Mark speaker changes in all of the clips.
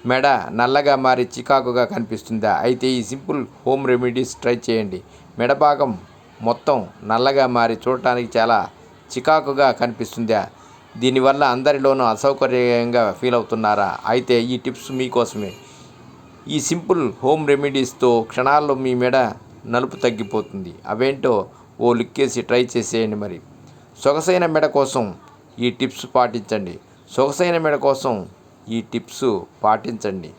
Speaker 1: మెడ నల్లగా మారి చికాకుగా కనిపిస్తుందా? అయితే ఈ సింపుల్ హోమ్ రెమెడీస్ ట్రై చేయండి. మెడ భాగం మొత్తం నల్లగా మారి చూడటానికి చాలా చికాకుగా కనిపిస్తుందా? దీనివల్ల అందరిలోనూ అసౌకర్యంగా ఫీల్ అవుతున్నారా? అయితే ఈ టిప్స్ మీకోసమే. ఈ సింపుల్ హోమ్ రెమెడీస్తో క్షణాల్లో మీ మెడ నలుపు తగ్గిపోతుంది. అవేంటో ఓ లుక్కేసి ట్రై చేసేయండి. మరి సొగసైన మెడ కోసం ఈ టిప్స్ పాటించండి. సొగసైన మెడ కోసం ఈ టిప్స్ పాటించండి.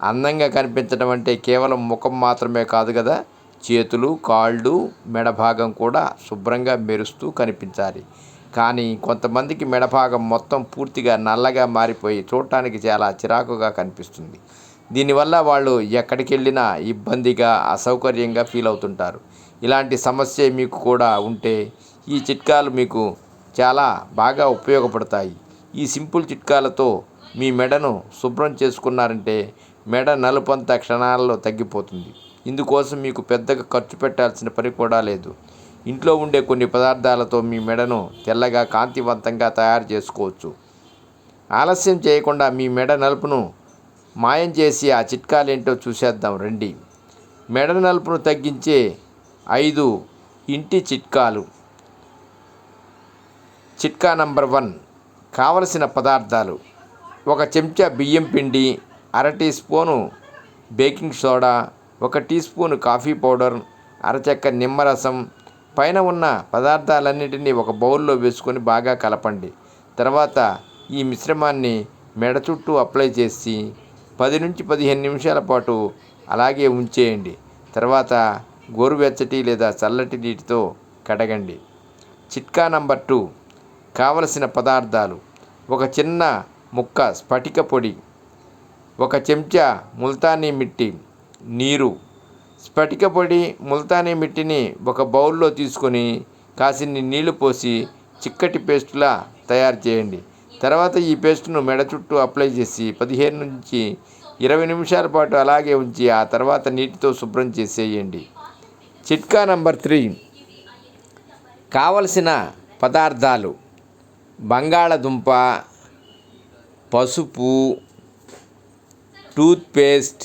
Speaker 1: అందంగా కనిపించడం అంటే కేవలం ముఖం మాత్రమే కాదు కదా, చేతులు, కాళ్ళు, మెడ భాగం కూడా శుభ్రంగా మెరుస్తూ కనిపించాలి. కానీ కొంతమందికి మెడ భాగం మొత్తం పూర్తిగా నల్లగా మారిపోయి చూడటానికి చాలా చిరాకుగా కనిపిస్తుంది. దీనివల్ల వాళ్ళు ఎక్కడికి వెళ్ళినా ఇబ్బందిగా, అసౌకర్యంగా ఫీల్ అవుతుంటారు. ఇలాంటి సమస్య మీకు కూడా ఉంటే ఈ చిట్కాలు మీకు చాలా బాగా ఉపయోగపడతాయి. ఈ సింపుల్ చిట్కాలతో మీ మెడను శుభ్రం చేసుకున్నారంటే మెడ నలుపంతా క్షణాలలో తగ్గిపోతుంది. ఇందుకోసం మీకు పెద్దగా ఖర్చు పెట్టాల్సిన పని కూడా లేదు. ఇంట్లో ఉండే కొన్ని పదార్థాలతో మీ మెడను తెల్లగా, కాంతివంతంగా తయారు చేసుకోవచ్చు. ఆలస్యం చేయకుండా మీ మెడ నలుపును మాయం చేసి ఆ చిట్కాలేంటో చూసేద్దాం రండి. మెడ నలుపును తగ్గించే 5 ఇంటి చిట్కాలు. చిట్కా నంబర్ 1. కావలసిన పదార్థాలు: 1 చెంచా బియ్యం పిండి, అర teaspoon baking soda, 1 teaspoon coffee powder, అరచెక్క నిమ్మరసం. పైన ఉన్న పదార్థాలన్నింటినీ ఒక బౌల్లో వేసుకొని బాగా కలపండి. తర్వాత ఈ మిశ్రమాన్ని మెడ చుట్టూ అప్లై చేసి 10 నుంచి 15 నిమిషాల పాటు అలాగే ఉంచేయండి. తర్వాత గోరువెచ్చటి లేదా చల్లటి నీటితో కడగండి. చిట్కా నంబర్ 2. కావలసిన పదార్థాలు: 1 చిన్న ముక్క స్ఫటిక పొడి, 1 చెంచా ముల్తానీ మిట్టి, నీరు. స్ఫటిక పొడి, ముల్తానీ మిట్టిని ఒక బౌల్లో తీసుకొని కాసిన్ని నీళ్లు పోసి చిక్కటి పేస్టులా తయారు చేయండి. తర్వాత ఈ పేస్టును మెడ చుట్టూ అప్లై చేసి 15 నుంచి 20 నిమిషాల పాటు అలాగే ఉంచి ఆ తర్వాత నీటితో శుభ్రం చేసేయండి. చిట్కా నంబర్ 3. కావలసిన పదార్థాలు: బంగాళదుంప, పసుపు, టూత్పేస్ట్,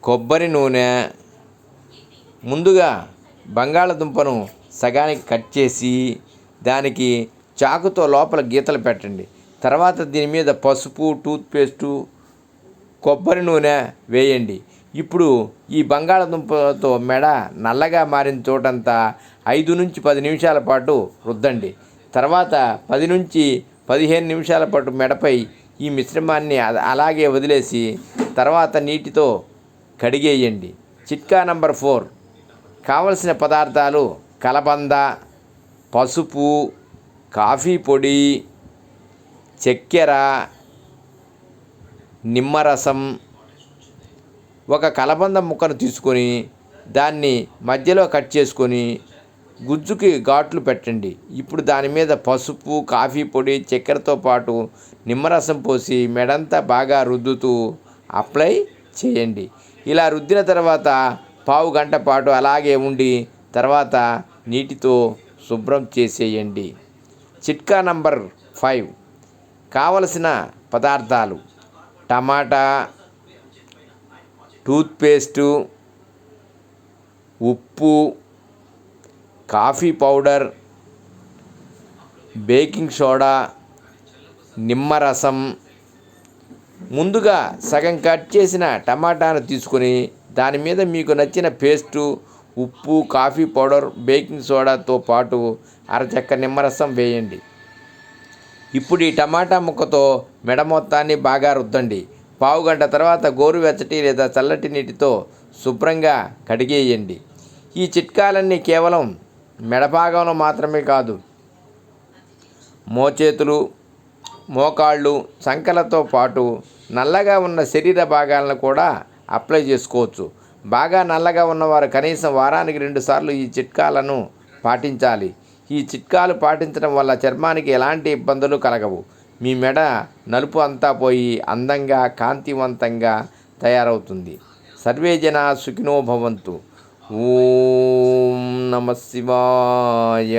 Speaker 1: కొబ్బరి నూనె. ముందుగా బంగాళదుంపను సగానికి కట్ చేసి దానికి చాకుతో లోపల గీతలు పెట్టండి. తర్వాత దీని మీద పసుపు, టూత్పేస్టు, కొబ్బరి నూనె వేయండి. ఇప్పుడు ఈ బంగాళదుంపతో మెడ నల్లగా మారిన చోటంతా 5 నుంచి 10 నిమిషాల పాటు రుద్దండి. తర్వాత 10 నుంచి 15 నిమిషాల పాటు మెడపై ఈ మిశ్రమాన్ని అలాగే వదిలేసి తర్వాత నీటితో కడిగేయండి. చిట్కా నంబర్ 4. కావలసిన పదార్థాలు: కలబంద, పసుపు, కాఫీ పొడి, చక్కెర, నిమ్మరసం. 1 కలబంద ముక్కను తీసుకొని దాన్ని మధ్యలో కట్ చేసుకొని గుజ్జుకి ఘాట్లు పెట్టండి. ఇప్పుడు దాని మీద పసుపు, కాఫీ పొడి, చక్కెరతో పాటు నిమ్మరసం పోసి మెడంతా బాగా రుద్దుతూ అప్లై చేయండి. ఇలా రుద్దిన తర్వాత పావు గంట పాటు అలాగే ఉండి తర్వాత నీటితో శుభ్రం చేసేయండి. చిట్కా నంబర్ 5. కావలసిన పదార్థాలు: టమాటా, టూత్పేస్టు, ఉప్పు, కాఫీ పౌడర్, బేకింగ్ సోడా, నిమ్మరసం. ముందుగా సగం కట్ చేసిన టమాటాను తీసుకొని దాని మీద మీకు నచ్చిన పేస్టు, ఉప్పు, కాఫీ పౌడర్, బేకింగ్ సోడాతో పాటు అరచెక్క నిమ్మరసం వేయండి. ఇప్పుడు ఈ టమాటా ముక్కతో మెడ మొత్తాన్ని బాగా రుద్దండి. పావు గంట తర్వాత గోరువెచ్చటి లేదా చల్లటి నీటితో శుభ్రంగా కడిగేయండి. ఈ చిట్కాలన్నీ కేవలం మెడ భాగంలో మాత్రమే కాదు, మోచేతులు, మోకాళ్ళు, సంకలతో పాటు నల్లగా ఉన్న శరీర భాగాలను కూడా అప్లై చేసుకోవచ్చు. బాగా నల్లగా ఉన్నవారు కనీసం వారానికి 2 సార్లు ఈ చిట్కాలను పాటించాలి. ఈ చిట్కాలు పాటించడం వల్ల చర్మానికి ఎలాంటి ఇబ్బందులు కలగవు. మీ మెడ నలుపు అంతా పోయి అందంగా, కాంతివంతంగా తయారవుతుంది. సర్వే జనా సుఖినో భవంతు. ఓం నమః శివాయ.